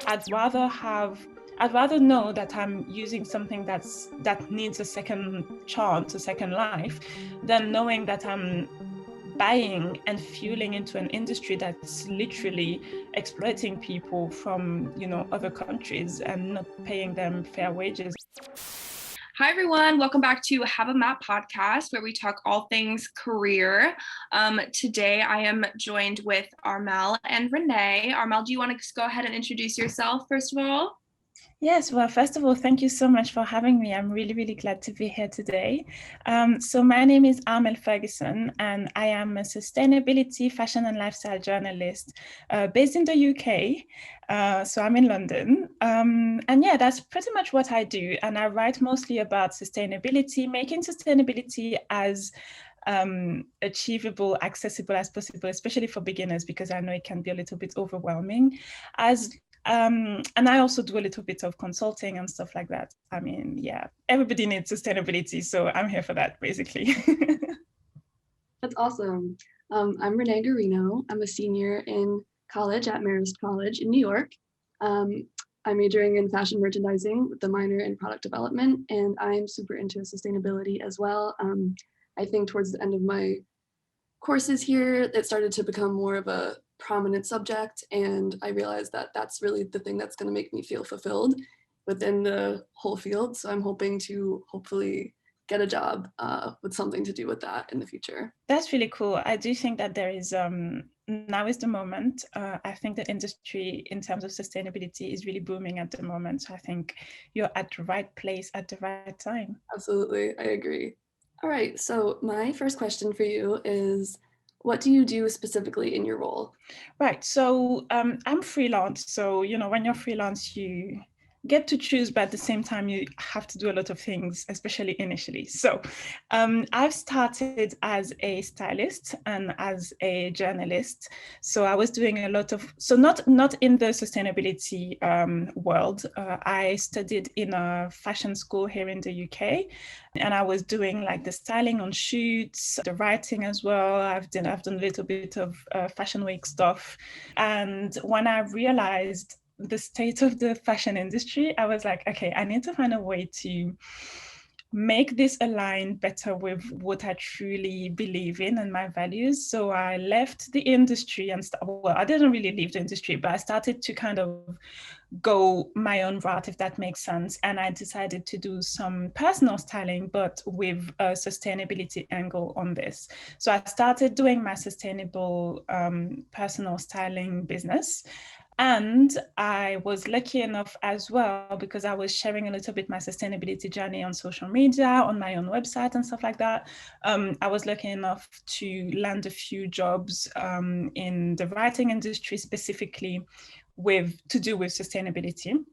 I'd rather know that I'm using something that needs a second chance, a second life, than knowing that I'm buying and fueling into an industry that's literally exploiting people from, other countries and not paying them fair wages. Hi, everyone. Welcome back to Have a Map podcast, where we talk all things career. Today, I am joined with Armelle and Renee. Armelle, do you want to go ahead and introduce yourself, first of all? Yes, well, first of all, thank you so much for having me. I'm really, really glad to be here today. So my name is Armelle Ferguson, and I am a sustainability, fashion and lifestyle journalist based in the UK. So I'm in London. And yeah, that's pretty much what I do. And I write mostly about sustainability, making sustainability as achievable, accessible as possible, especially for beginners, because I know it can be a little bit overwhelming. And I also do a little bit of consulting and stuff like that. I mean, yeah, everybody needs sustainability, so I'm here for that, basically. That's awesome. I'm Renee Garino. I'm a senior in college at Marist College in New York. I'm majoring in fashion merchandising with a minor in product development, and I'm super into sustainability as well. I think towards the end of my courses here, it started to become more of a prominent subject, and I realized that that's really the thing that's going to make me feel fulfilled within the whole field. So I'm hoping to hopefully get a job with something to do with that in the future. That's really cool. I do think that there is now is the moment. I think the industry in terms of sustainability is really booming at the moment. So I think you're at the right place at the right time. Absolutely, I agree. All right, so my first question for you is, what do you do specifically in your role? Right. So I'm freelance. So, when you're freelance, you get to choose, but at the same time, you have to do a lot of things, especially initially. So I've started as a stylist and as a journalist. So I was doing a lot of, so not in the sustainability world. I studied in a fashion school here in the UK, and I was doing like the styling on shoots, the writing as well. I've done a little bit of fashion week stuff. And when I realized the state of the fashion industry, I was like, okay, I need to find a way to make this align better with what I truly believe in and my values. So I left the industry and well, I didn't really leave the industry, but I started to kind of go my own route, if that makes sense. And I decided to do some personal styling, but with a sustainability angle on this. So I started doing my sustainable personal styling business. And I was lucky enough as well, because I was sharing a little bit my sustainability journey on social media, on my own website and stuff like that. I was lucky enough to land a few jobs in the writing industry, specifically to do with sustainability.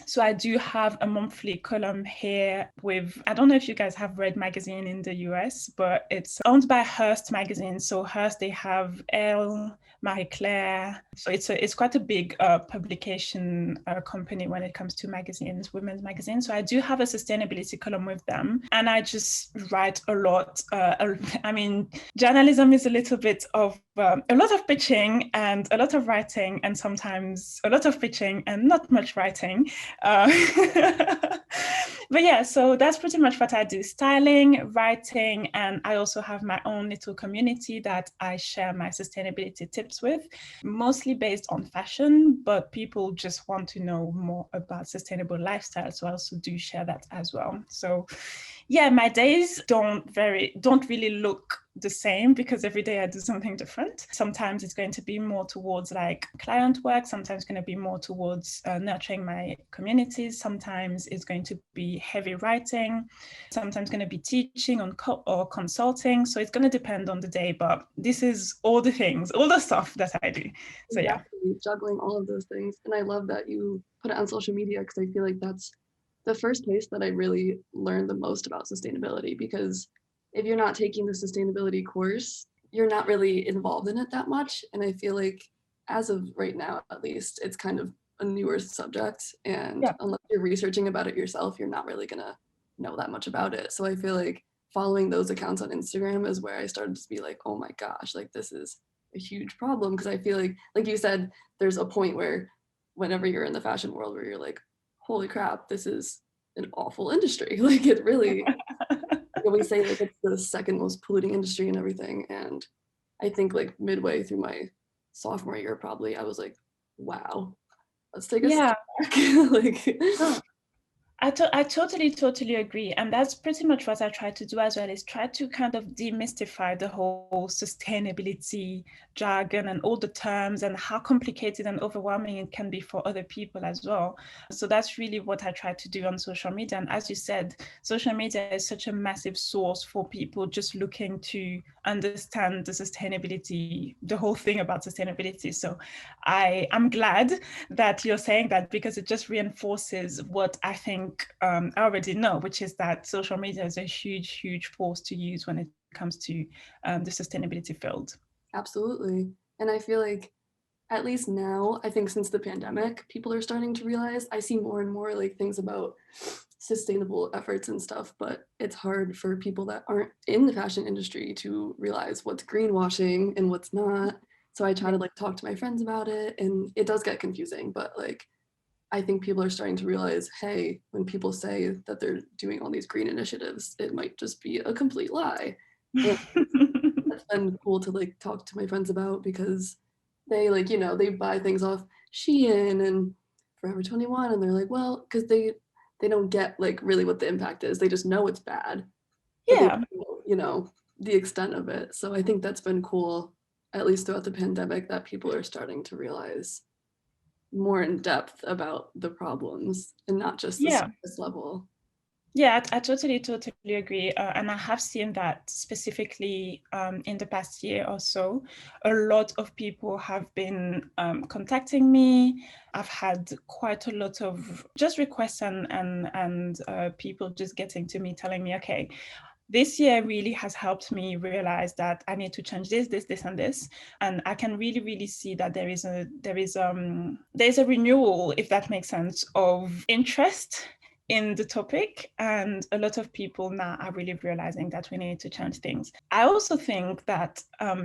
So I do have a monthly column here with, I don't know if you guys have read magazine in the US, but it's owned by Hearst magazine. So Hearst, they have Elle, Marie Claire. So it's quite a big publication company when it comes to magazines, women's magazines. So I do have a sustainability column with them, and I just write a lot. I mean, journalism is a little bit of a lot of pitching and a lot of writing, and sometimes a lot of pitching and not much writing. But yeah, so that's pretty much what I do: styling, writing, and I also have my own little community that I share my sustainability tips with, mostly based on fashion, but people just want to know more about sustainable lifestyle, so I also do share that as well. So yeah, my days don't really look the same, because every day I do something different. Sometimes it's going to be more towards like client work, sometimes it's going to be more towards nurturing my communities, sometimes it's going to be heavy writing, sometimes going to be teaching or consulting. So it's going to depend on the day, but this is all the things, all the stuff that I do. So exactly. Yeah, juggling all of those things. And I love that you put it on social media, because I feel like that's the first place that I really learned the most about sustainability, because if you're not taking the sustainability course, you're not really involved in it that much. And I feel like as of right now, at least, it's kind of a newer subject. And yeah. Unless you're researching about it yourself, you're not really gonna know that much about it. So I feel like following those accounts on Instagram is where I started to be like, oh my gosh, like this is a huge problem. Because I feel like you said, there's a point where whenever you're in the fashion world where you're like, holy crap, this is an awful industry. Like it really, we say like it's the second most polluting industry and everything. And I think like midway through my sophomore year, probably, I was like, wow, let's take a step back. Like, I totally agree. And that's pretty much what I try to do as well, is try to kind of demystify the whole sustainability jargon and all the terms and how complicated and overwhelming it can be for other people as well. So that's really what I try to do on social media. And as you said, social media is such a massive source for people just looking to understand the sustainability, the whole thing about sustainability. So I'm glad that you're saying that, because it just reinforces what I think I already know, which is that social media is a huge force to use when it comes to the sustainability field. Absolutely. And I feel like, at least now, I think since the pandemic, people are starting to realize, I see more and more like things about sustainable efforts and stuff, but it's hard for people that aren't in the fashion industry to realize what's greenwashing and what's not. So I try to like talk to my friends about it, and it does get confusing, but like I think people are starting to realize, hey, when people say that they're doing all these green initiatives, it might just be a complete lie. And that's been cool to like talk to my friends about, because they like, you know, they buy things off Shein and Forever 21, and they're like, well, because they don't get like really what the impact is. They just know it's bad. But Yeah. they don't know, you know, the extent of it. So I think that's been cool, at least throughout the pandemic, that people are starting to realize more in depth about the problems and not just the surface level. Yeah, I totally agree. And I have seen that specifically in the past year or so. A lot of people have been contacting me. I've had quite a lot of just requests and people just getting to me telling me, okay, this year really has helped me realize that I need to change this, and this. And I can really see that there's a renewal, if that makes sense, of interest in the topic, and a lot of people now are really realizing that we need to change things. I also think that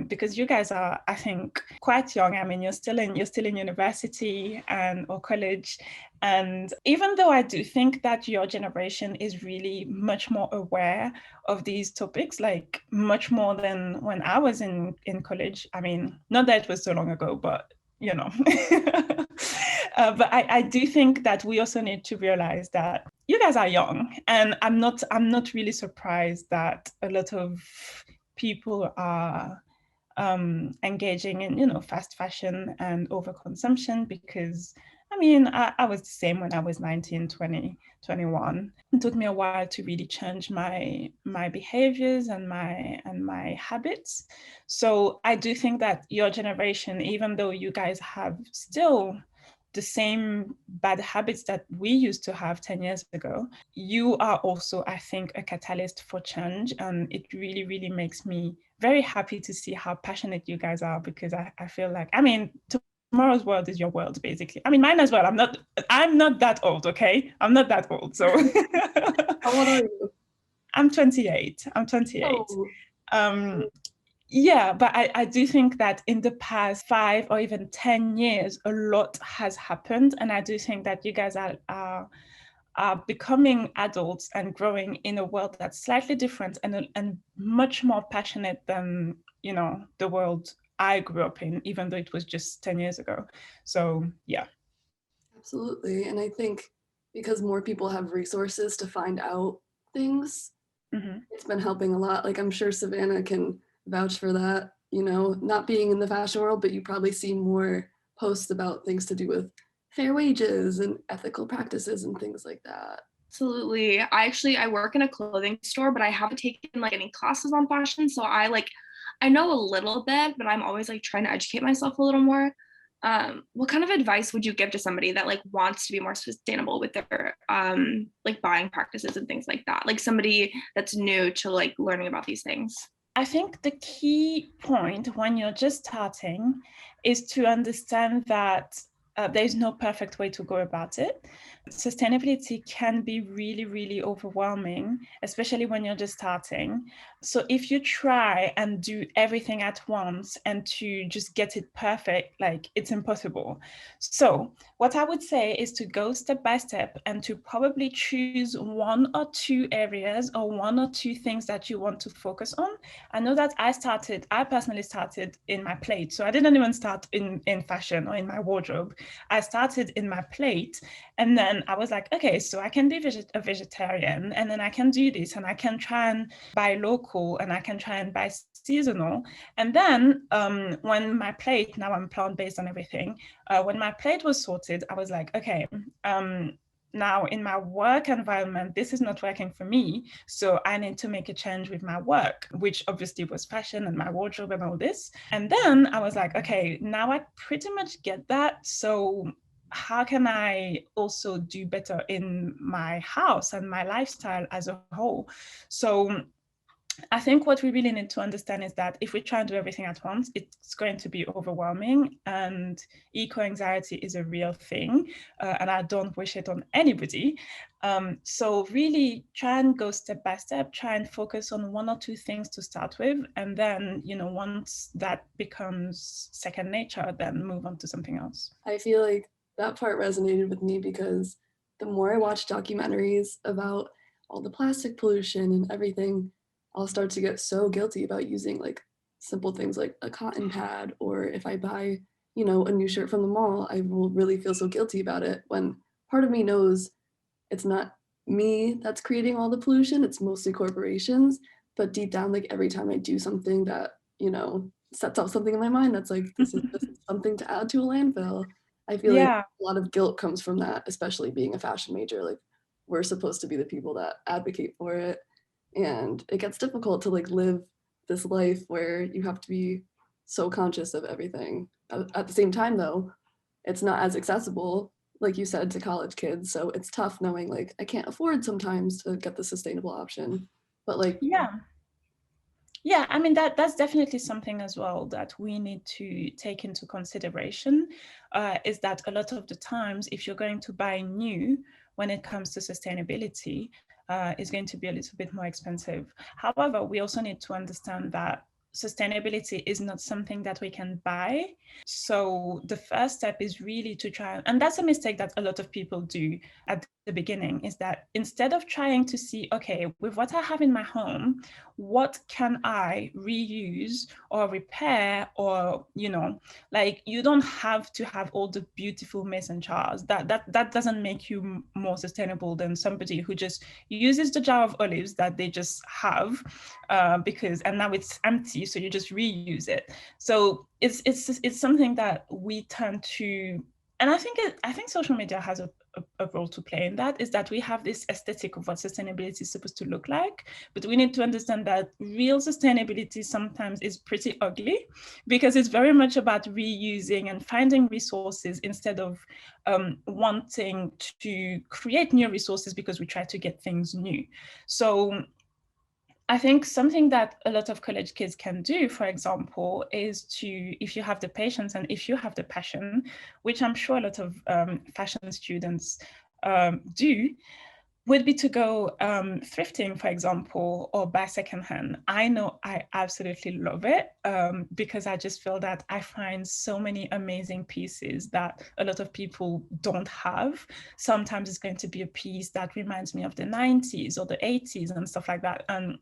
because you guys are, I think, quite young. I mean, you're still in university or college, and even though I do think that your generation is really much more aware of these topics, like much more than when I was in college. I mean, not that it was so long ago, but you know. But I do think that we also need to realize that you guys are young, and I'm not really surprised that a lot of people are engaging in, you know, fast fashion and overconsumption, because I mean, I was the same when I was 19, 20, 21. It took me a while to really change my behaviors and my habits. So I do think that your generation, even though you guys have still the same bad habits that we used to have 10 years ago, you are also, I think, a catalyst for change. And it really makes me very happy to see how passionate you guys are, because I feel like, I mean, tomorrow's world is your world, basically. I mean, mine as well. I'm not that old, okay? I'm not that old, so. How old are you? I'm 28. Oh. Yeah, but I do think that in the past 5 or even 10 years, a lot has happened. And I do think that you guys are becoming adults and growing in a world that's slightly different and much more passionate than, you know, the world I grew up in, even though it was just 10 years ago. So, yeah. Absolutely. And I think because more people have resources to find out things, it's been helping a lot. Like I'm sure Savannah can vouch for that, you know, not being in the fashion world, but you probably see more posts about things to do with fair wages and ethical practices and things like that. Absolutely. I work in a clothing store, but I haven't taken like any classes on fashion. So I know a little bit, but I'm always like trying to educate myself a little more. What kind of advice would you give to somebody that like wants to be more sustainable with their like buying practices and things like that? Like somebody that's new to like learning about these things. I think the key point when you're just starting is to understand that there's no perfect way to go about it. sustainability can be really, really overwhelming, especially when you're just starting. So if you try and do everything at once and to just get it perfect, like it's impossible. So what I would say is to go step by step and to probably choose one or two areas or one or two things that you want to focus on. I know that I personally started in my plate. So I didn't even start in fashion or in my wardrobe. I started in my plate, and then I was like, okay, so I can be a vegetarian, and then I can do this, and I can try and buy local, and I can try and buy seasonal. And then when my plate, now I'm plant-based and everything, when my plate was sorted, I was like, okay, now in my work environment, this is not working for me. So I need to make a change with my work, which obviously was fashion and my wardrobe and all this. And then I was like, okay, now I pretty much get that. So how can I also do better in my house and my lifestyle as a whole? So I think what we really need to understand is that if we try and do everything at once, it's going to be overwhelming, and eco-anxiety is a real thing, and I don't wish it on anybody. So really try and go step by step, try and focus on one or two things to start with, and then, once that becomes second nature, then move on to something else. I feel like that part resonated with me because the more I watch documentaries about all the plastic pollution and everything, I'll start to get so guilty about using like simple things like a cotton pad, or if I buy, a new shirt from the mall, I will really feel so guilty about it when part of me knows it's not me that's creating all the pollution, it's mostly corporations. But deep down, like every time I do something that, sets off something in my mind that's like, this is just something to add to a landfill, I feel like a lot of guilt comes from that, especially being a fashion major. Like we're supposed to be the people that advocate for it. And it gets difficult to like live this life where you have to be so conscious of everything. At the same time though, it's not as accessible, like you said, to college kids. So it's tough knowing like I can't afford sometimes to get the sustainable option. But like yeah, I mean that's definitely something as well that we need to take into consideration, is that a lot of the times if you're going to buy new when it comes to sustainability, is going to be a little bit more expensive. However, we also need to understand that sustainability is not something that we can buy. So the first step is really to try, and that's a mistake that a lot of people do at the beginning, is that instead of trying to see, okay, with what I have in my home, what can I reuse or repair, or like you don't have to have all the beautiful mason jars. That doesn't make you more sustainable than somebody who just uses the jar of olives that they just have, and now it's empty, so you just reuse it. So it's something that we tend to, and I think social media has a role to play in that, is that we have this aesthetic of what sustainability is supposed to look like, but we need to understand that real sustainability sometimes is pretty ugly, because it's very much about reusing and finding resources instead of wanting to create new resources because we try to get things new. So I think something that a lot of college kids can do, for example, is to, if you have the patience and if you have the passion, which I'm sure a lot of fashion students do, would be to go thrifting, for example, or buy secondhand. I know I absolutely love it, because I just feel that I find so many amazing pieces that a lot of people don't have. Sometimes it's going to be a piece that reminds me of the 90s or the 80s and stuff like that. And,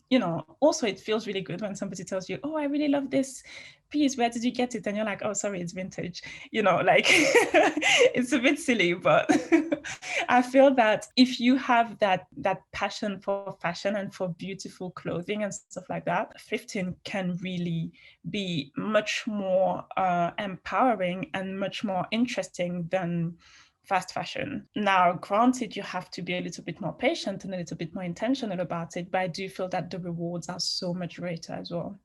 also it feels really good when somebody tells you, oh, I really love this piece, where did you get it? And you're like, oh, sorry, it's vintage. Like it's a bit silly, but I feel that if you have that passion for fashion and for beautiful clothing and stuff like that, thrifting can really be much more empowering and much more interesting than fast fashion. Now, granted, you have to be a little bit more patient and a little bit more intentional about it, but I do feel that the rewards are so much greater as well.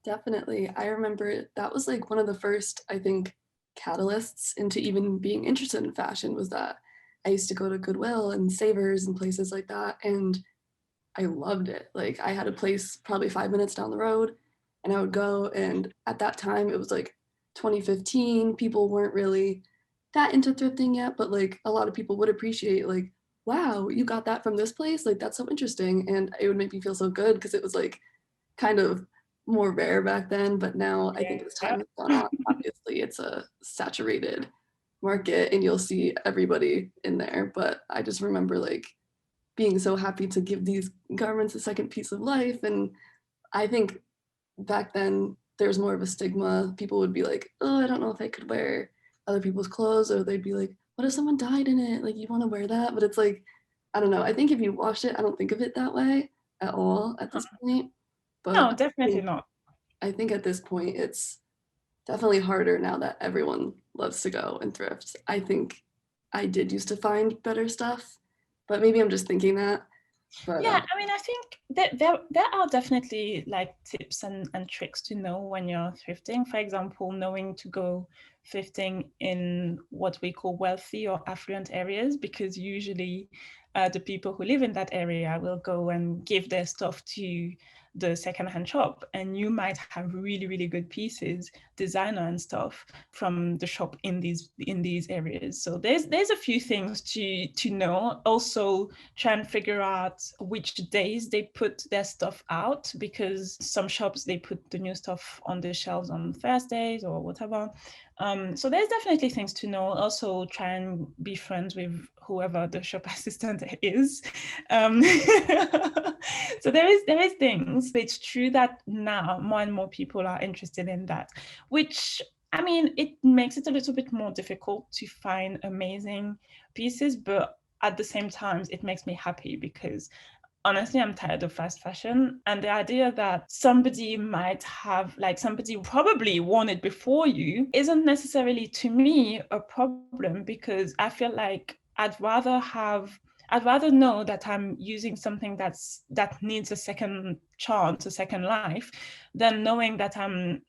Definitely. I remember that was like one of the first, I think, catalysts into even being interested in fashion, was that I used to go to Goodwill and Savers and places like that, and I loved it. Like I had a place probably 5 minutes down the road, and I would go, and at that time it was like 2015, people weren't really that into thrifting yet, but like a lot of people would appreciate like, wow, you got that from this place? Like that's so interesting. And it would make me feel so good because it was like kind of more rare back then. But now I think as time has gone on, obviously it's a saturated market and you'll see everybody in there. But I just remember like being so happy to give these garments a second piece of life. And I think back then there's more of a stigma. People would be like, oh, I don't know if I could wear other people's clothes, or they'd be like, what if someone died in it? Like, you want to wear that? But it's like, I don't know. I think if you wash it, I don't think of it that way at all at this point. But No, definitely not. I think at this point, it's definitely harder now that everyone loves to go and thrift. I think I did used to find better stuff, but maybe I'm just thinking that. But, yeah, I mean, I think that there are definitely like tips and tricks to know when you're thrifting. For example, knowing to go thrifting in what we call wealthy or affluent areas, because usually the people who live in that area will go and give their stuff to the secondhand shop, and you might have really, really good pieces, designer and stuff, from the shop in these areas. So there's a few things to know. Also, try and figure out which days they put their stuff out, because some shops, they put the new stuff on the shelves on Thursdays or whatever. So there's definitely things to know. Also, try and be friends with whoever the shop assistant is. So there is things. It's true that now more and more people are interested in that, which, I mean, it makes it a little bit more difficult to find amazing pieces, but at the same time, it makes me happy because honestly, I'm tired of fast fashion. And the idea that somebody might have, like, somebody probably worn it before you isn't necessarily, to me, a problem, because I feel like I'd rather know that I'm using something that needs a second chance, a second life, than knowing that I'm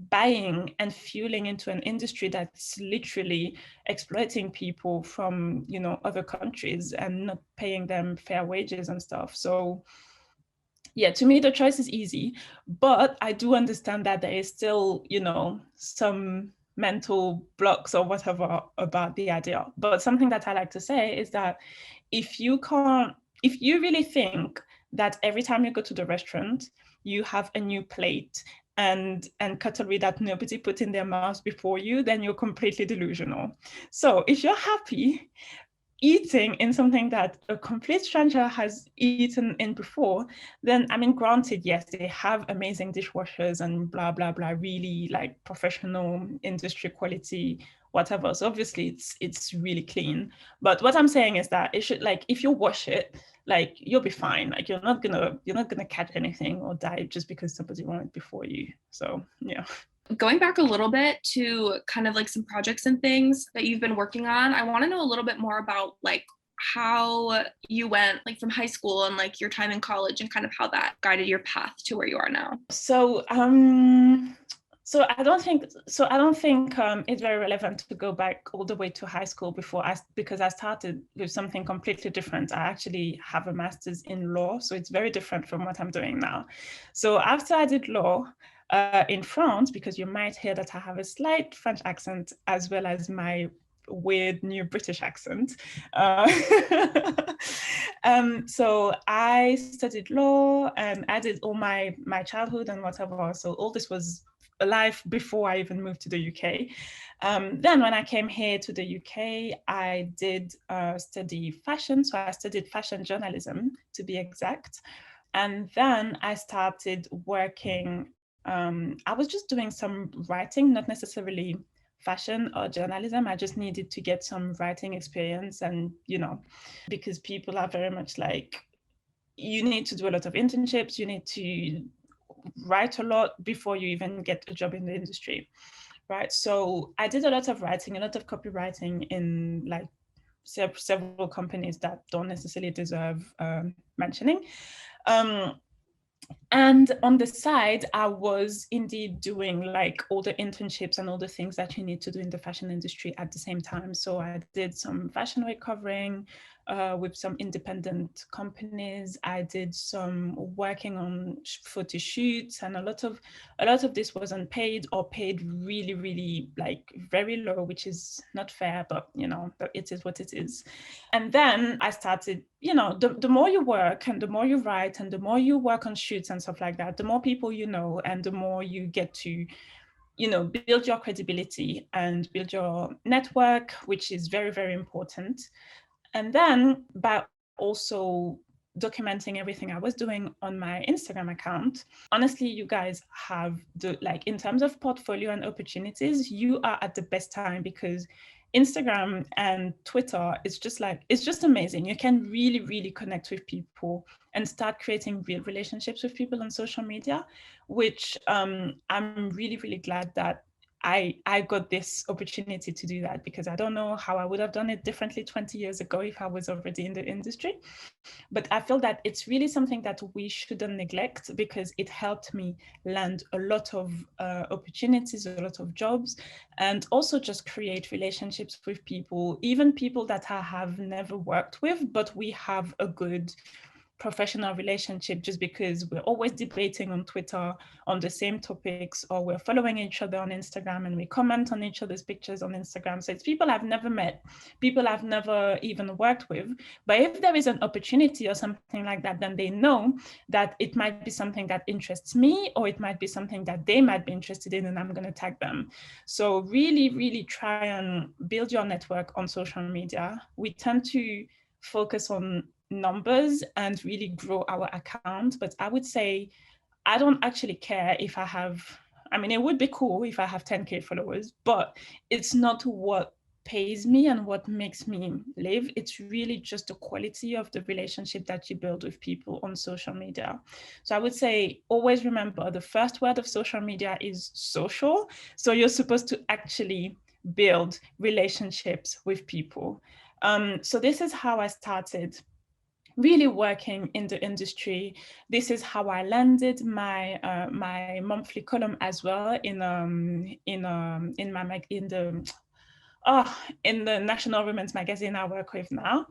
buying and fueling into an industry that's literally exploiting people from, other countries and not paying them fair wages and stuff. So yeah, to me, the choice is easy, but I do understand that there is still, some mental blocks or whatever about the idea. But something that I like to say is that if you really think that every time you go to the restaurant, you have a new plate and cutlery that nobody put in their mouths before you, then you're completely delusional. So if you're happy eating in something that a complete stranger has eaten in before, then, I mean, granted, yes, they have amazing dishwashers and blah, blah, blah, really like professional industry quality, whatever. So obviously it's really clean. But what I'm saying is that it should, like, if you wash it, like, you'll be fine. Like, you're not gonna catch anything or die just because somebody won it before you. So yeah. Going back a little bit to kind of like some projects and things that you've been working on, I want to know a little bit more about like how you went like from high school and like your time in college and kind of how that guided your path to where you are now. So I don't think it's very relevant to go back all the way to high school because I started with something completely different. I actually have a master's in law, so it's very different from what I'm doing now. So after I did law in France, because you might hear that I have a slight French accent as well as my weird new British accent. So I studied law and I did all my childhood and whatever. So all this was a life before I even moved to the UK. Then when I came here to the UK, I did study fashion. So I studied fashion journalism, to be exact. And then I started working. I was just doing some writing, not necessarily fashion or journalism. I just needed to get some writing experience, and because people are very much like, you need to do a lot of internships, you need to write a lot before you even get a job in the industry, right? So I did a lot of writing, a lot of copywriting in like several companies that don't necessarily deserve mentioning. And on the side, I was indeed doing like all the internships and all the things that you need to do in the fashion industry at the same time. So I did some fashion week covering with some independent companies. I did some working on photo shoots, and a lot of this was unpaid or paid really, really like very low, which is not fair, but you know, it is what it is. And then I started, you know, the more you work and the more you write and the more you work on shoots and stuff like that, the more people you know and the more you get to, you know, build your credibility and build your network, which is very, very important. And then by also documenting everything I was doing on my Instagram account, honestly, you guys have the, like, in terms of portfolio and opportunities, you are at the best time, because Instagram and Twitter is just like, it's just amazing. You can really, really connect with people and start creating real relationships with people on social media, which I'm really, really glad that I got this opportunity to do that, because I don't know how I would have done it differently 20 years ago if I was already in the industry. But I feel that it's really something that we shouldn't neglect, because it helped me land a lot of opportunities, a lot of jobs, and also just create relationships with people, even people that I have never worked with, but we have a good professional relationship just because we're always debating on Twitter on the same topics, or we're following each other on Instagram and we comment on each other's pictures on Instagram. So it's people I've never met, people I've never even worked with. But if there is an opportunity or something like that, then they know that it might be something that interests me, or it might be something that they might be interested in, and I'm going to tag them. So really, really try and build your network on social media. We tend to focus on numbers and really grow our account. But I would say I don't actually care if I have, I mean, it would be cool if I have 10K followers, but it's not what pays me and what makes me live. It's really just the quality of the relationship that you build with people on social media. So I would say always remember, the first word of social media is social. So you're supposed to actually build relationships with people. So this is how I started really working in the industry. This is how I landed my my monthly column as well in the National Women's Magazine I work with now.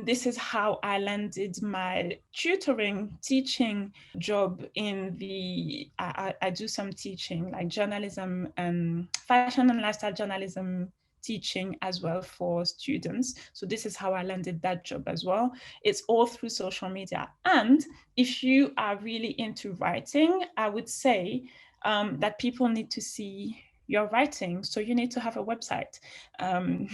This is how I landed my tutoring, teaching job in the, I do some teaching like journalism and fashion and lifestyle journalism teaching as well for students. So this is how I landed that job as well. It's all through social media. And if you are really into writing, I would say that people need to see your writing. So you need to have a website.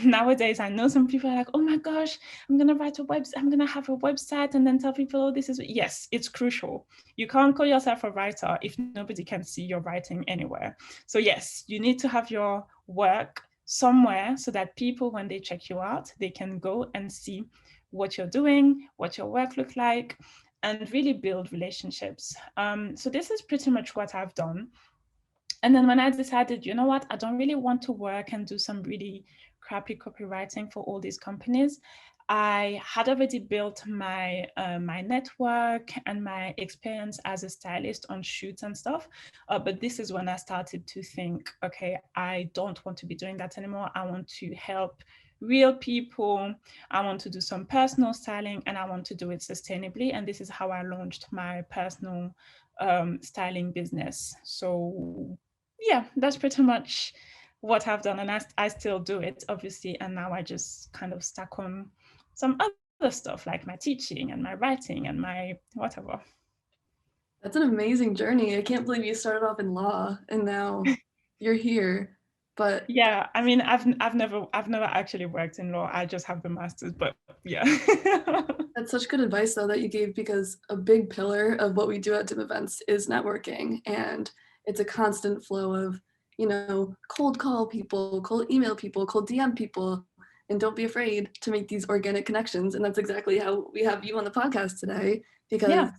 Nowadays, I know some people are like, oh my gosh, I'm going to write a website. I'm going to have a website and then tell people, oh, this is, yes, it's crucial. You can't call yourself a writer if nobody can see your writing anywhere. So yes, you need to have your work somewhere so that people, when they check you out, they can go and see what you're doing, what your work looks like, and really build relationships. So this is pretty much what I've done. And then when I decided, you know what, I don't really want to work and do some really crappy copywriting for all these companies, I had already built my my network and my experience as a stylist on shoots and stuff. But this is when I started to think, okay, I don't want to be doing that anymore. I want to help real people. I want to do some personal styling, and I want to do it sustainably. And this is how I launched my personal styling business. So yeah, that's pretty much what I've done. And I still do it, obviously. And now I just kind of stuck on some other stuff like my teaching and my writing and my whatever. That's an amazing journey. I can't believe you started off in law and now you're here. But yeah, I mean, I've never actually worked in law. I just have the master's, but yeah. That's such good advice though that you gave, because a big pillar of what we do at DIM events is networking, and it's a constant flow of, you know, cold call people, cold email people, cold DM people, and don't be afraid to make these organic connections. And that's exactly how we have you on the podcast today, because yeah,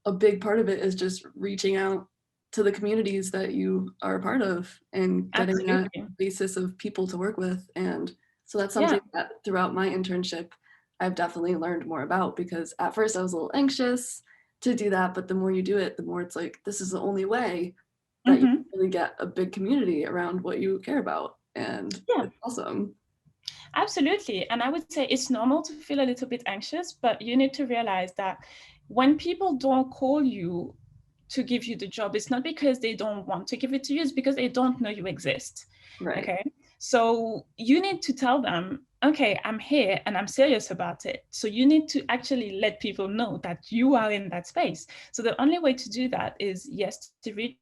a big part of it is just reaching out to the communities that you are a part of and getting absolutely. that basis of people to work with. And so that's Yeah. something that throughout my internship, I've definitely learned more about, because at first I was a little anxious. to do that, but the more you do it, the more it's like, this is the only way that you really get a big community around what you care about. And it's awesome. Absolutely. And I would say it's normal to feel a little bit anxious, but you need to realize that when people don't call you to give you the job, it's not because they don't want to give it to you, it's because they don't know you exist. Right. Okay. So you need to tell them, okay, I'm here and I'm serious about it. So you need to actually let people know that you are in that space. So the only way to do that is, yes, to reach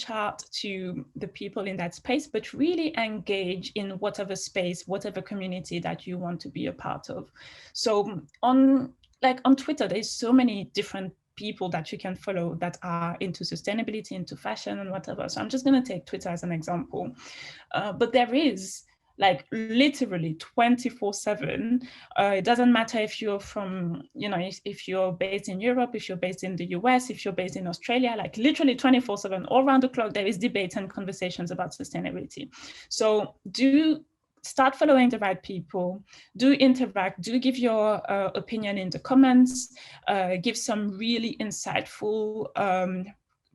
out to the people in that space, but really engage in whatever space, whatever community that you want to be a part of. So on Twitter, there's so many different people that you can follow that are into sustainability, into fashion and whatever. So I'm just going to take Twitter as an example. But there is like literally 24/7. It doesn't matter if you're from, if you're based in Europe, if you're based in the US, if you're based in Australia, like literally 24/7, all around the clock, there is debates and conversations about sustainability. So do start following the right people, do interact, do give your opinion in the comments, give some really insightful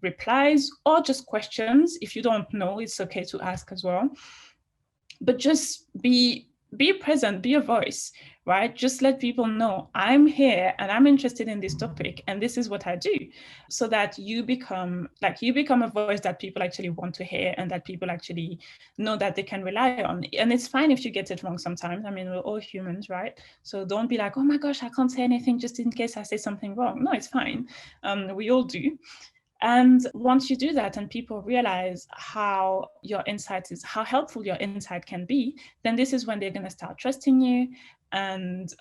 replies or just questions. If you don't know, it's okay to ask as well. But just be present, be a voice, right? Just let people know I'm here and I'm interested in this topic and this is what I do, so that you become a voice that people actually want to hear and that people actually know that they can rely on. And it's fine if you get it wrong sometimes. I mean, we're all humans, right? So don't be like, oh my gosh, I can't say anything just in case I say something wrong. No, it's fine. We all do. And once you do that and people realize how helpful your insight can be, then this is when they're going to start trusting you. And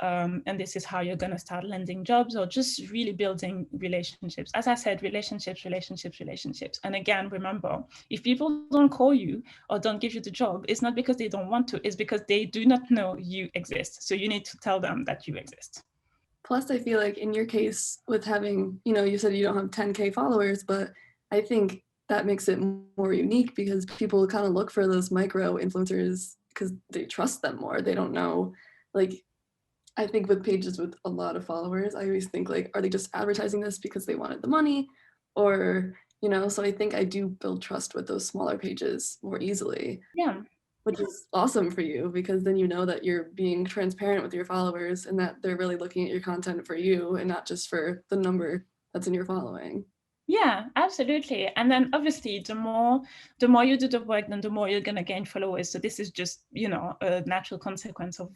this is how you're going to start landing jobs or just really building relationships. As I said, relationships. And again, remember, if people don't call you or don't give you the job, it's not because they don't want to, it's because they do not know you exist. So you need to tell them that you exist. Plus, I feel like in your case with having, you said you don't have 10K followers, but I think that makes it more unique because people kind of look for those micro influencers because they trust them more. They don't know, like, I think with pages with a lot of followers, I always think like, are they just advertising this because they wanted the money? Or, so I think I do build trust with those smaller pages more easily. Yeah. Which is awesome for you because then you know that you're being transparent with your followers and that they're really looking at your content for you and not just for the number that's in your following. Yeah, absolutely. And then obviously the more you do the work, then the more you're going to gain followers. So this is just, a natural consequence of,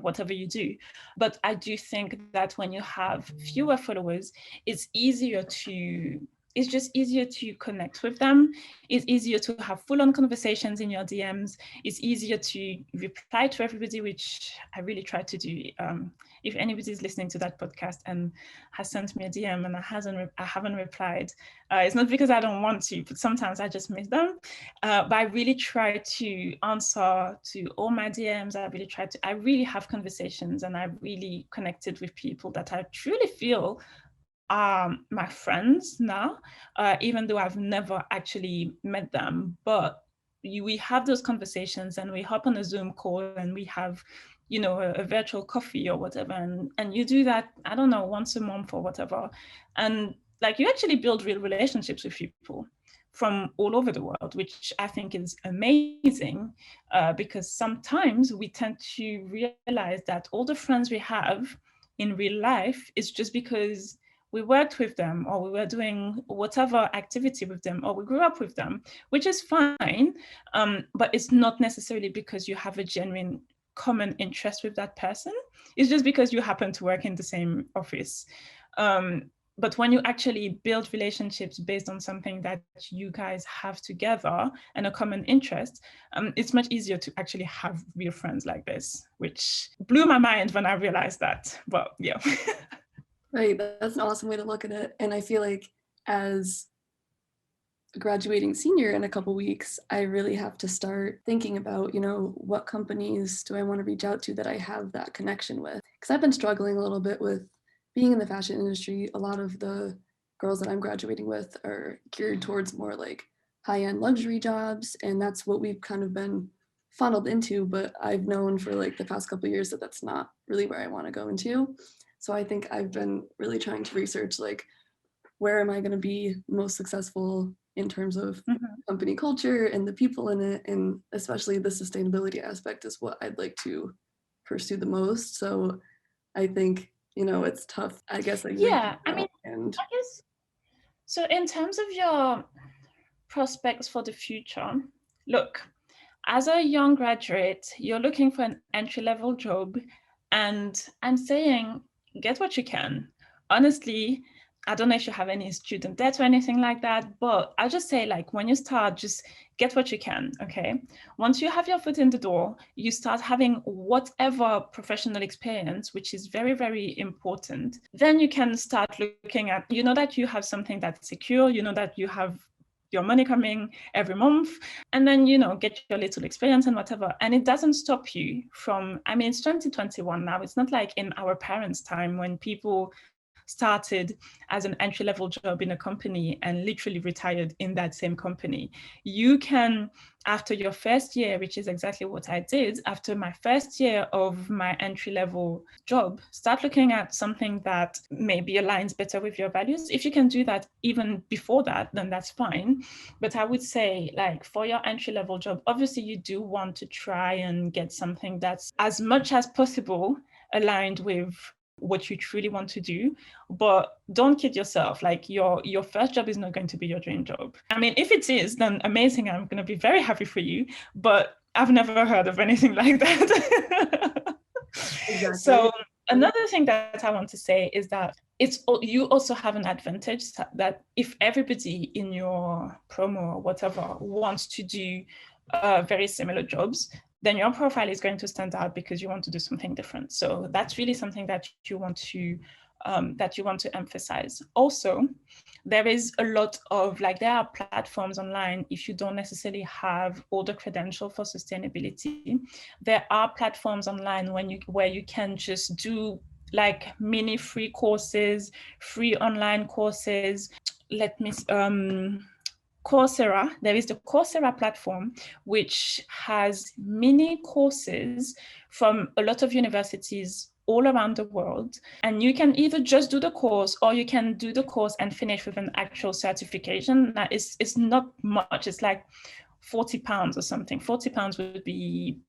whatever you do. But I do think that when you have fewer followers, it's just easier to connect with them. It's easier to have full-on conversations in your DMs. It's easier to reply to everybody, which I really try to do. If anybody's listening to that podcast and has sent me a DM and I haven't replied, it's not because I don't want to, but sometimes I just miss them. But I really try to answer to all my DMs. I really have conversations and I really connected with people that I truly feel my friends now, even though I've never actually met them. But we have those conversations and we hop on a Zoom call and we have, a virtual coffee or whatever. And you do that, I don't know, once a month or whatever. And like you actually build real relationships with people from all over the world, which I think is amazing, because sometimes we tend to realize that all the friends we have in real life is just because we worked with them or we were doing whatever activity with them or we grew up with them, which is fine. But it's not necessarily because you have a genuine common interest with that person. It's just because you happen to work in the same office. But when you actually build relationships based on something that you guys have together and a common interest, it's much easier to actually have real friends like this, which blew my mind when I realized that. Well, yeah. Right, that's an awesome way to look at it. And I feel like as a graduating senior in a couple weeks, I really have to start thinking about, what companies do I want to reach out to that I have that connection with? Because I've been struggling a little bit with being in the fashion industry. A lot of the girls that I'm graduating with are geared towards more like high-end luxury jobs, and that's what we've kind of been funneled into. But I've known for like the past couple of years that that's not really where I want to go into. So I think I've been really trying to research like where am I going to be most successful in terms of company culture and the people in it, and especially the sustainability aspect is what I'd like to pursue the most. So I think, it's tough, I guess. Like, yeah, I mean, I guess, so in terms of your prospects for the future, look, as a young graduate, you're looking for an entry-level job, and I'm saying, get what you can. Honestly, I don't know if you have any student debt or anything like that, but I'll just say, like, when you start, just get what you can, okay? Once you have your foot in the door, you start having whatever professional experience, which is very, very important. Then you can start looking at, that you have something that's secure, that you have your money coming every month, and then, get your little experience and whatever. And it doesn't stop you from, I mean, it's 2021 now. It's not like in our parents' time when people started as an entry-level job in a company and literally retired in that same company. You can, after your first year, which is exactly what I did, after my first year of my entry-level job, start looking at something that maybe aligns better with your values. If you can do that even before that, then that's fine. But I would say, like, for your entry-level job, obviously you do want to try and get something that's as much as possible aligned with what you truly want to do, but don't kid yourself. Like, your first job is not going to be your dream job. I mean, if it is, then amazing, I'm going to be very happy for you, but I've never heard of anything like that. Exactly. So another thing that I want to say is that you also have an advantage that if everybody in your promo or whatever wants to do very similar jobs, then your profile is going to stand out because you want to do something different. So that's really something that you want to emphasize. Also, there is a lot of, like, there are platforms online. If you don't necessarily have all the credential for sustainability, there are platforms online where you can just do like mini free courses, free online courses. Coursera, there is the Coursera platform, which has mini courses from a lot of universities all around the world. And you can either just do the course, or you can do the course and finish with an actual certification. That it's not much. It's like £40 or something. £40 would be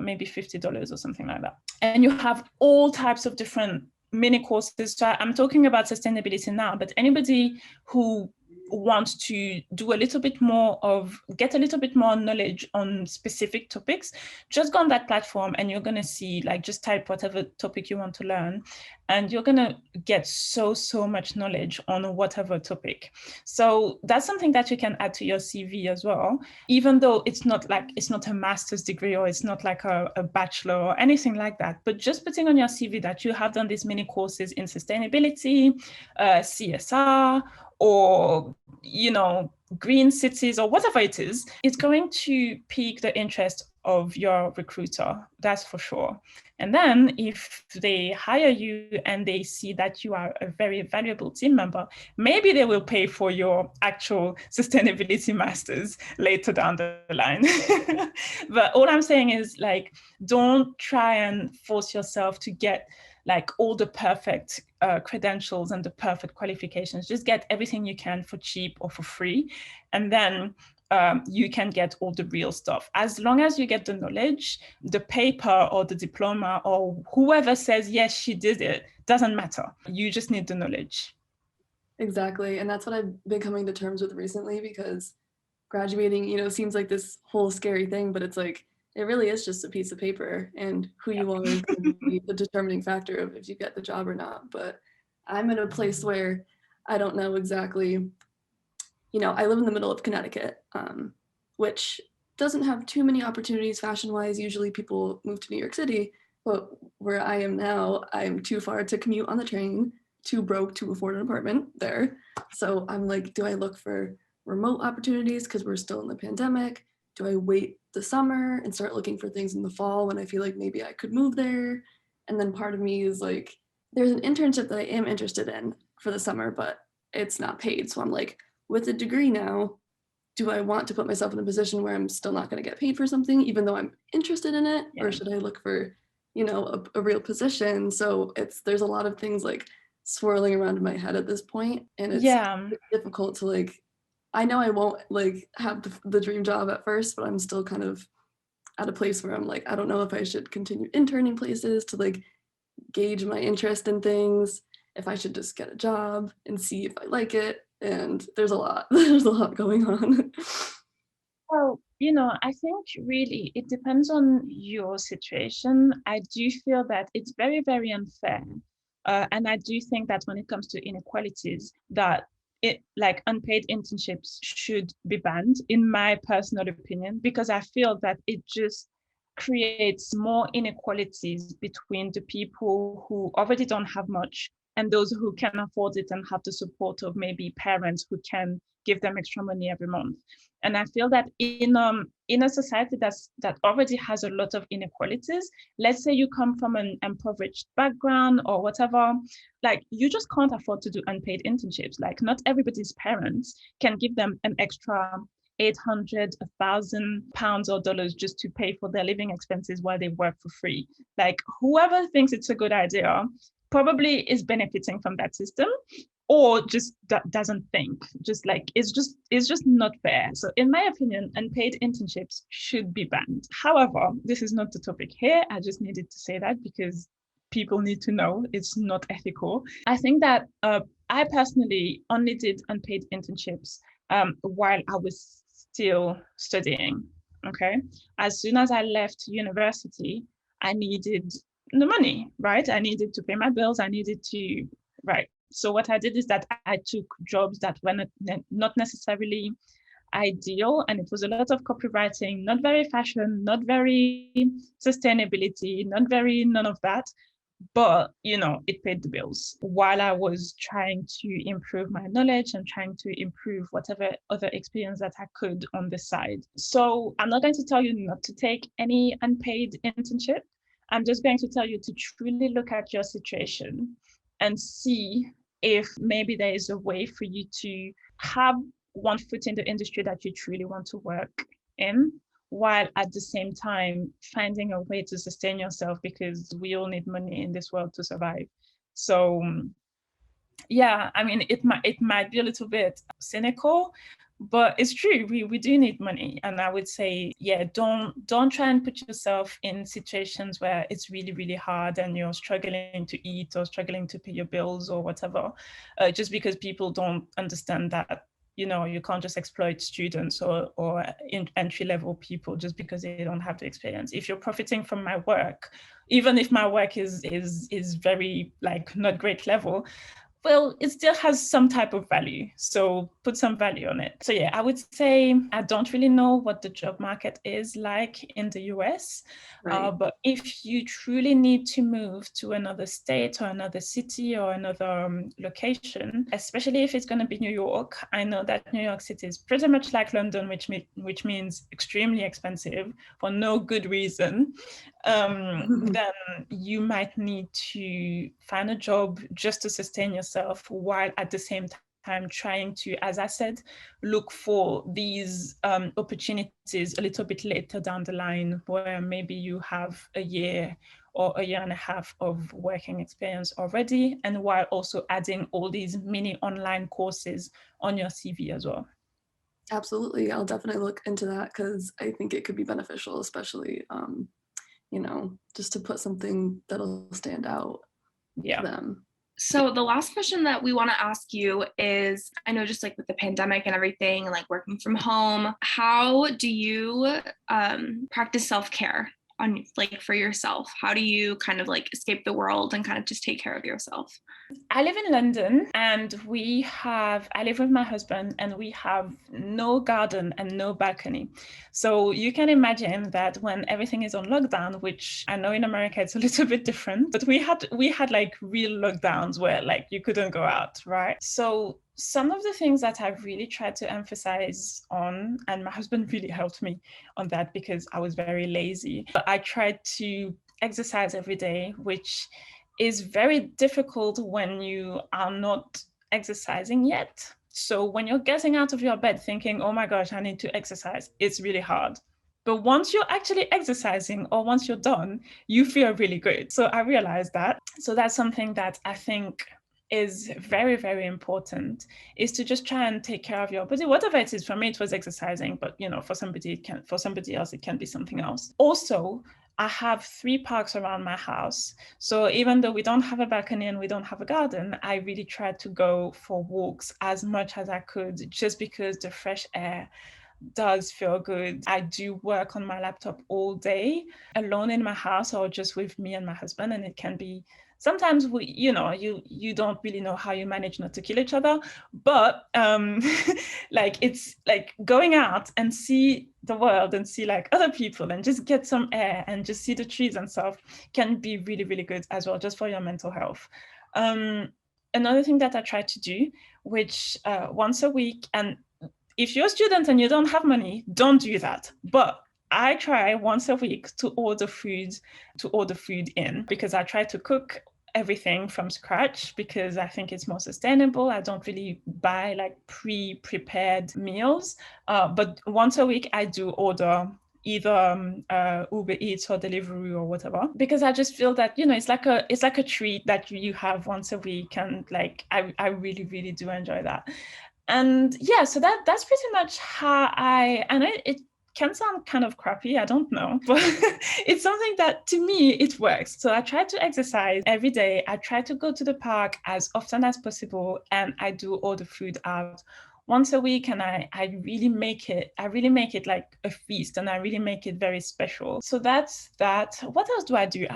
maybe $50 or something like that. And you have all types of different mini courses. So I'm talking about sustainability now, but anybody who want to do get a little bit more knowledge on specific topics, just go on that platform and you're going to see, like, just type whatever topic you want to learn, and you're going to get so much knowledge on whatever topic. So that's something that you can add to your CV as well, even though it's not a master's degree or it's not like a bachelor or anything like that, but just putting on your CV that you have done these mini courses in sustainability, CSR, or green cities, or whatever it is, it's going to pique the interest of your recruiter, that's for sure. And then if they hire you and they see that you are a very valuable team member, maybe they will pay for your actual sustainability masters later down the line. But all I'm saying is, like, don't try and force yourself to get like all the perfect credentials and the perfect qualifications. Just get everything you can for cheap or for free. And then you can get all the real stuff. As long as you get the knowledge, the paper or the diploma or whoever says, yes, she did it, doesn't matter. You just need the knowledge. Exactly. And that's what I've been coming to terms with recently, because graduating, seems like this whole scary thing, but it's like, it really is just a piece of paper, and who you are is going to be the determining factor of if you get the job or not. But I'm in a place where I don't know exactly, I live in the middle of Connecticut, which doesn't have too many opportunities fashion-wise. Usually people move to New York City, but where I am now, I'm too far to commute on the train, too broke to afford an apartment there. So I'm like, do I look for remote opportunities because we're still in the pandemic? Do I wait the summer and start looking for things in the fall when I feel like maybe I could move there? And then part of me is like, there's an internship that I am interested in for the summer, but it's not paid. So I'm like, with a degree now, do I want to put myself in a position where I'm still not going to get paid for something, even though I'm interested in it? Yeah. Or should I look for, a real position? So there's a lot of things like swirling around in my head at this point, and it's Yeah. difficult to like, I know I won't like have the dream job at first, but I'm still kind of at a place where I'm like, I don't know if I should continue interning places to like gauge my interest in things, if I should just get a job and see if I like it. And there's a lot, there's a lot going on. Well, I think really it depends on your situation. I do feel that it's very, very unfair. And I do think that when it comes to inequalities, that it like unpaid internships should be banned, in my personal opinion, because I feel that it just creates more inequalities between the people who already don't have much and those who can afford it and have the support of maybe parents who can give them extra money every month. And I feel that in a society that already has a lot of inequalities, let's say you come from an impoverished background or whatever, like you just can't afford to do unpaid internships. Like not everybody's parents can give them an extra 800, 1,000 pounds or dollars just to pay for their living expenses while they work for free. Like whoever thinks it's a good idea probably is benefiting from that system, or just doesn't think, just like it's just not fair. So in my opinion, unpaid internships should be banned. However, this is not the topic here. I just needed to say that because people need to know it's not ethical. I think that I personally only did unpaid internships while I was still studying. Okay. As soon as I left university, I needed the money, right? I needed to pay my bills. I needed to, right. So what I did is that I took jobs that were not necessarily ideal, and it was a lot of copywriting, not very fashion, not very sustainability, not very none of that. But, it paid the bills while I was trying to improve my knowledge and trying to improve whatever other experience that I could on the side. So I'm not going to tell you not to take any unpaid internship. I'm just going to tell you to truly look at your situation and see if maybe there is a way for you to have one foot in the industry that you truly want to work in, while at the same time finding a way to sustain yourself, because we all need money in this world to survive. So yeah, I mean, it might be a little bit cynical, but it's true. We do need money. And I would say, yeah, don't try and put yourself in situations where it's really, really hard and you're struggling to eat or struggling to pay your bills or whatever, just because people don't understand that, you can't just exploit students or entry-level people just because they don't have the experience. If you're profiting from my work, even if my work is very like not great level, well, it still has some type of value. So put some value on it. So yeah, I would say I don't really know what the job market is like in the US. Right. But if you truly need to move to another state or another city or another location, especially if it's going to be New York, I know that New York City is pretty much like London, which means extremely expensive for no good reason. Then you might need to find a job just to sustain yourself, while at the same time trying to, as I said, look for these opportunities a little bit later down the line, where maybe you have a year or a year and a half of working experience already, and while also adding all these mini online courses on your CV as well. Absolutely. I'll definitely look into that because I think it could be beneficial, especially just to put something that'll stand out to them. So the last question that we want to ask you is, I know just like with the pandemic and everything, like working from home, how do you practice self-care on like for yourself? How do you kind of like escape the world and kind of just take care of yourself? I live in London, and I live with my husband, and we have no garden and no balcony. So you can imagine that when everything is on lockdown, which I know in America it's a little bit different, but we had like real lockdowns where like you couldn't go out, right? So some of the things that I really tried to emphasize on, and my husband really helped me on that because I was very lazy, but I tried to exercise every day, which is very difficult when you are not exercising yet. So when you're getting out of your bed thinking, oh my gosh, I need to exercise, it's really hard. But once you're actually exercising, or once you're done, you feel really good. So I realized that. So that's something that I think is very, very important, is to just try and take care of your body, whatever it is. For me, it was exercising, but for somebody else, it can be something else. Also, I have 3 parks around my house. So even though we don't have a balcony and we don't have a garden, I really tried to go for walks as much as I could, just because the fresh air does feel good. I do work on my laptop all day alone in my house, or just with me and my husband, and it can be sometimes you don't really know how you manage not to kill each other, but like it's like going out and see the world and see like other people and just get some air and just see the trees and stuff can be really, really good as well, just for your mental health. Another thing that I try to do, which once a week, and if you're a student and you don't have money, don't do that. But I try once a week to order food in, because I try to cook everything from scratch, because I think it's more sustainable. I don't really buy like pre-prepared meals, but once a week I do order either Uber Eats or delivery or whatever, because I just feel that it's like a treat that you have once a week, and like I really, really do enjoy that. And yeah, so that's pretty much how it can sound kind of crappy, I don't know, but it's something that to me it works. So I try to exercise every day. I try to go to the park as often as possible, and I do order food out once a week, and I really make it like a feast, and I really make it very special. So that's that. What else do I do?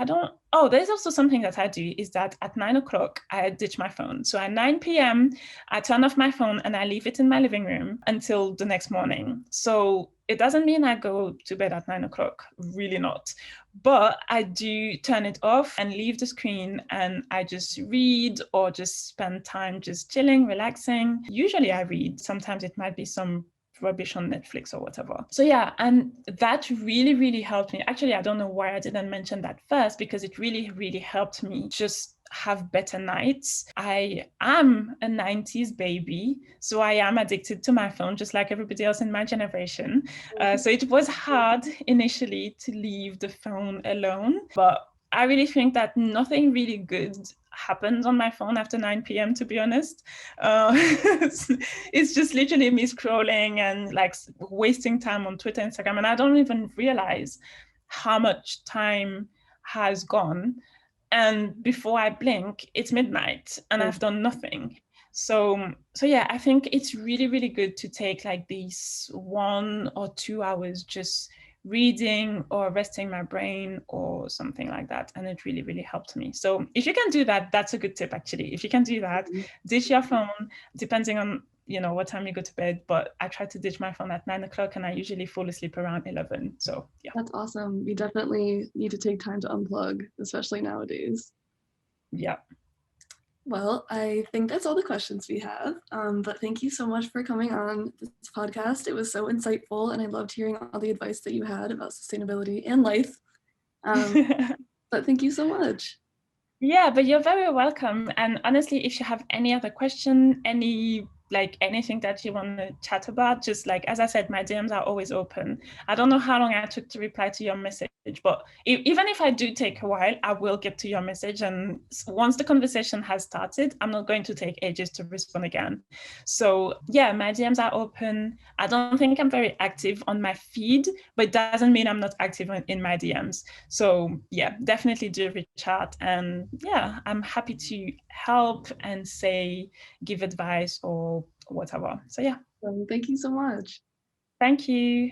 There's also something that I do, is that at 9 o'clock, I ditch my phone. So at 9 p.m., I turn off my phone and I leave it in my living room until the next morning. So it doesn't mean I go to bed at 9 o'clock, really not. But I do turn it off and leave the screen, and I just read or just spend time just chilling, relaxing. Usually I read. Sometimes it might be some rubbish on Netflix or whatever. So yeah, and that really, really helped me. Actually, I don't know why I didn't mention that first, because it really, really helped me just have better nights. I am a 90s baby, so I am addicted to my phone, just like everybody else in my generation. So it was hard initially to leave the phone alone, but I really think that nothing really good happens on my phone after 9 p.m., to be honest. It's just literally me scrolling and like wasting time on Twitter, Instagram, and I don't even realize how much time has gone. And before I blink, it's midnight and I've done nothing. So yeah, I think it's really, really good to take like these 1 or 2 hours just reading or resting my brain or something like that. And it really, really helped me. So if you can do that, that's a good tip, actually. If you can do that, ditch your phone, depending on what time you go to bed, but I try to ditch my phone at 9 o'clock, and I usually fall asleep around 11. So yeah. That's awesome. We definitely need to take time to unplug, especially nowadays. Yeah. Well, I think that's all the questions we have, but thank you so much for coming on this podcast. It was so insightful, and I loved hearing all the advice that you had about sustainability and life. But thank you so much. Yeah, but you're very welcome. And honestly, if you have any other question, anything that you want to chat about, just like, as I said, my DMs are always open. I don't know how long I took to reply to your message, but even if I do take a while, I will get to your message. And once the conversation has started, I'm not going to take ages to respond again. So yeah, my DMs are open. I don't think I'm very active on my feed, but it doesn't mean I'm not active in my DMs. So yeah, definitely do reach out. And yeah, I'm happy to help and give advice or whatever. So yeah. Thank you so much. Thank you.